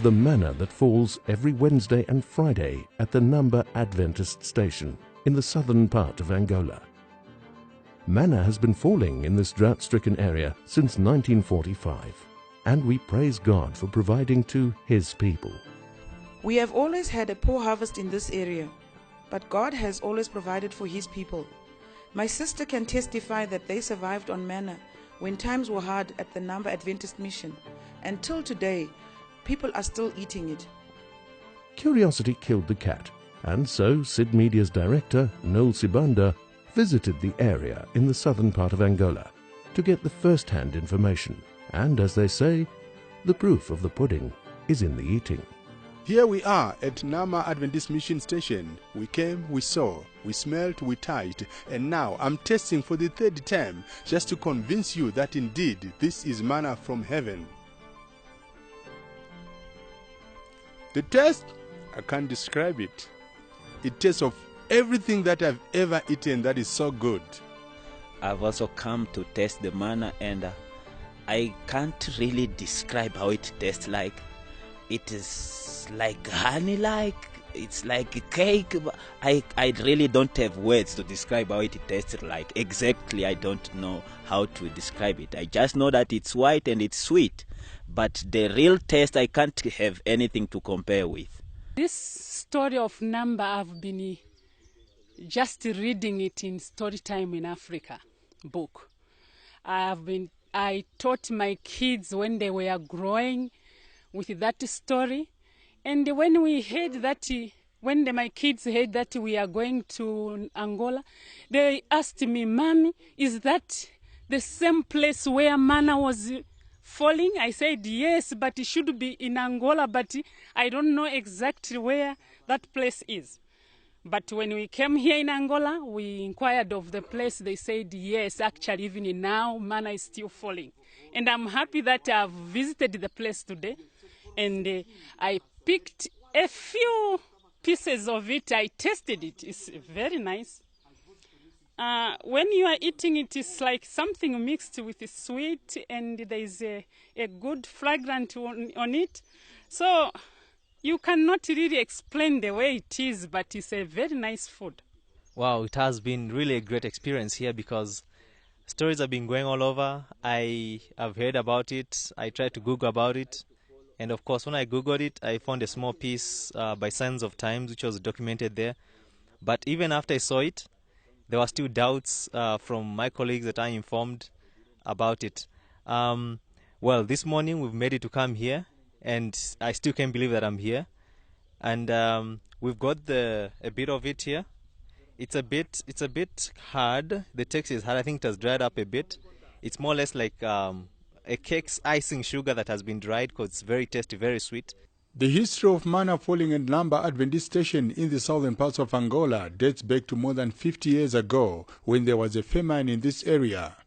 the manna that falls every Wednesday and Friday at the Namber Adventist station in the southern part of Angola. Manna has been falling in this drought-stricken area since 1945, and we praise God for providing to His people. We have always had a poor harvest in this area, but God has always provided for His people. My sister can testify that they survived on manna when times were hard at the Namber Adventist mission. Until today, people are still eating it. Curiosity killed the cat, and so Sid Media's director, Noel Sibanda, visited the area in the southern part of Angola to get the first-hand information. And as they say, the proof of the pudding is in the eating. Here we are at Namber Adventist Mission Station. We came, we saw, we smelled, we touched, and now I'm testing for the third time just to convince you that indeed this is manna from heaven. The taste, I can't describe it. It tastes of everything that I've ever eaten that is so good. I've also come to taste the manna, and I can't really describe how it tastes like. It is like honey-like, it's like a cake. I really don't have words to describe how it tastes like. Exactly, I don't know how to describe it. I just know that it's white and it's sweet. But the real taste, I can't have anything to compare with. This story of Namber, I've been just reading it in Storytime in Africa book. I taught my kids when they were growing with that story, and when we heard that, my kids heard that we are going to Angola, they asked me, "Mommy, is that the same place where manna was falling?" I said, "Yes, but it should be in Angola, but I don't know exactly where that place is." But when we came here in Angola, we inquired of the place. They said, yes, actually, even now, manna is still falling. And I'm happy that I've visited the place today. And I picked a few pieces of it. I tasted it. It's very nice. When you are eating it, it's like something mixed with sweet, and there is a good fragrance on it. So you cannot really explain the way it is, but it's a very nice food. Wow, it has been really a great experience here because stories have been going all over. I have heard about it. I tried to Google about it. And of course, when I Googled it, I found a small piece by Signs of Times, which was documented there. But even after I saw it, there were still doubts from my colleagues that I informed about it. Well, this morning we've made it to come here, and I still can't believe that I'm here. And we've got a bit of it here. It's a bit hard. The text is hard. I think it has dried up a bit. It's more or less like a cake's icing sugar that has been dried, because it's very tasty, very sweet. The history of manna falling at Namber Adventist Station in the southern parts of Angola dates back to more than 50 years ago, when there was a famine in this area.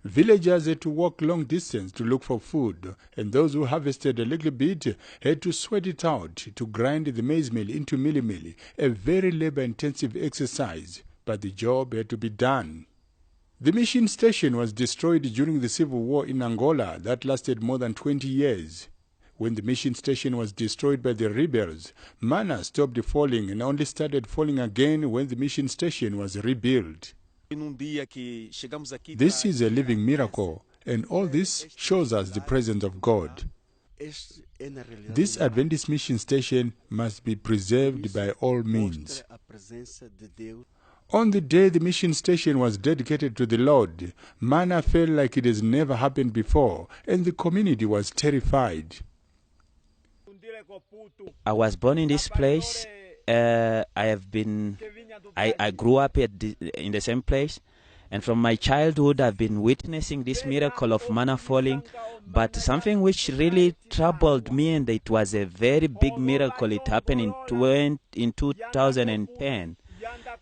Villagers had to walk long distance to look for food, and those who harvested a little bit had to sweat it out to grind the maize meal into mealie, a very labor-intensive exercise, but the job had to be done. The mission station was destroyed during the civil war in Angola that lasted more than 20 years. When the mission station was destroyed by the rebels, manna stopped falling and only started falling again when the mission station was rebuilt. This is a living miracle, and all this shows us the presence of God. This Adventist mission station must be preserved by all means. On the day the mission station was dedicated to the Lord, manna fell like it has never happened before, and the community was terrified. I was born in this place. I grew up in the same place, and from my childhood I've been witnessing this miracle of manna falling. But something which really troubled me, and it was a very big miracle, it happened in 2010.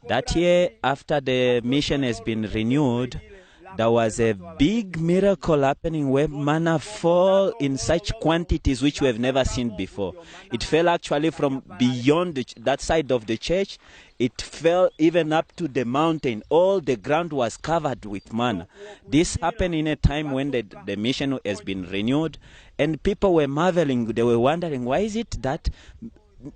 That year, after the mission has been renewed, there was a big miracle happening where manna fell in such quantities which we have never seen before. It fell actually from beyond that side of the church. It fell even up to the mountain. All the ground was covered with manna. This happened in a time when the mission has been renewed, and people were marveling. They were wondering, why is it that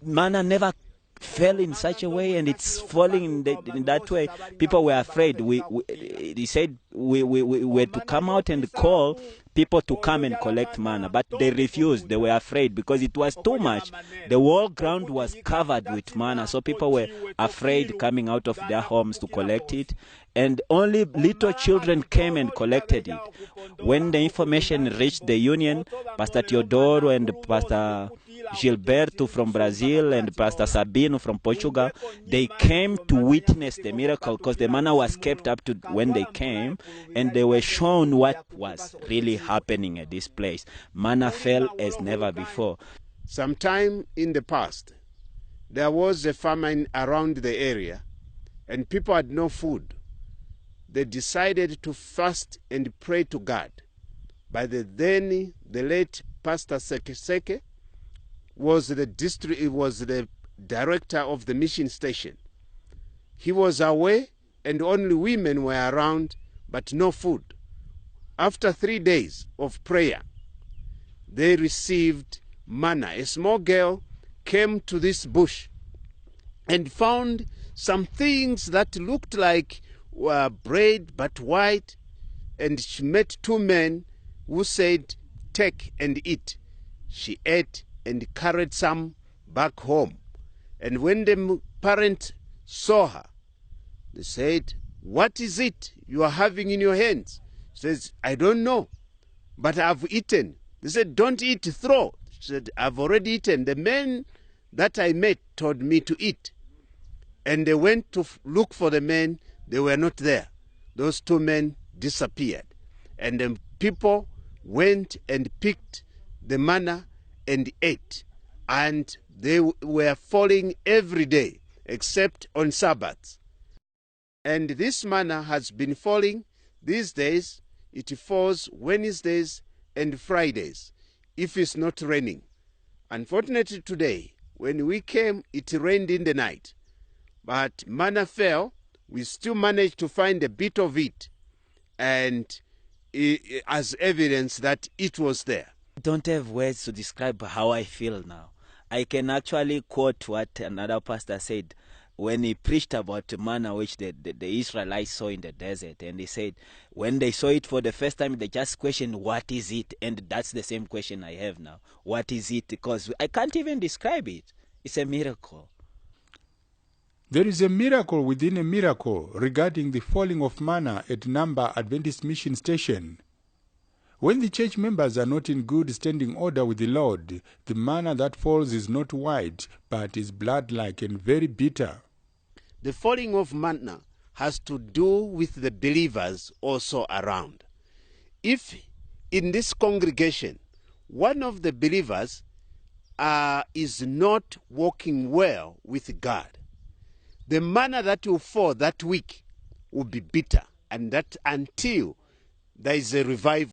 manna never fell in such a way and it's falling in that way? People were afraid. He said we were to come out and call people to come and collect manna, but they refused. They were afraid because it was too much. The whole ground was covered with manna, so people were afraid coming out of their homes to collect it, and only little children came and collected it. When the information reached the union, Pastor Teodoro and Pastor Gilberto from Brazil and Pastor Sabino from Portugal, they came to witness the miracle because the manna was kept up to when they came, and they were shown what was really happening at this place. Manna fell as never before. Sometime in the past, there was a famine around the area and people had no food. They decided to fast and pray to God. By the late Pastor Seke was the director of the mission station. He was away and only women were around, but no food. After 3 days of prayer, they received manna. A small girl came to this bush and found some things that looked like bread but white, and she met 2 men who said, "Take and eat." She ate and carried some back home. And when the parents saw her, they said, "What is it you are having in your hands?" She says, "I don't know, but I've eaten." They said, "Don't eat, throw." She said, "I've already eaten. The men that I met told me to eat." And they went to look for the men. They were not there. Those 2 men disappeared. And the people went and picked the manna and ate. And they were falling every day except on Sabbaths. And this manna has been falling these days. It falls Wednesdays and Fridays if it's not raining. Unfortunately today, when we came, it rained in the night. But manna fell. We still managed to find a bit of it, and as evidence that it was there. I don't have words to describe how I feel now. I can actually quote what another pastor said when he preached about manna which the Israelites saw in the desert. And he said when they saw it for the first time, they just questioned, what is it? And that's the same question I have now. What is it? Because I can't even describe it. It's a miracle. There is a miracle within a miracle regarding the falling of manna at Namba Adventist Mission Station. When the church members are not in good standing order with the Lord, the manna that falls is not white, but is blood-like and very bitter. The falling of manna has to do with the believers also around. If in this congregation, one of the believers is not walking well with God, the manna that will fall that week will be bitter, and that until there is a revival.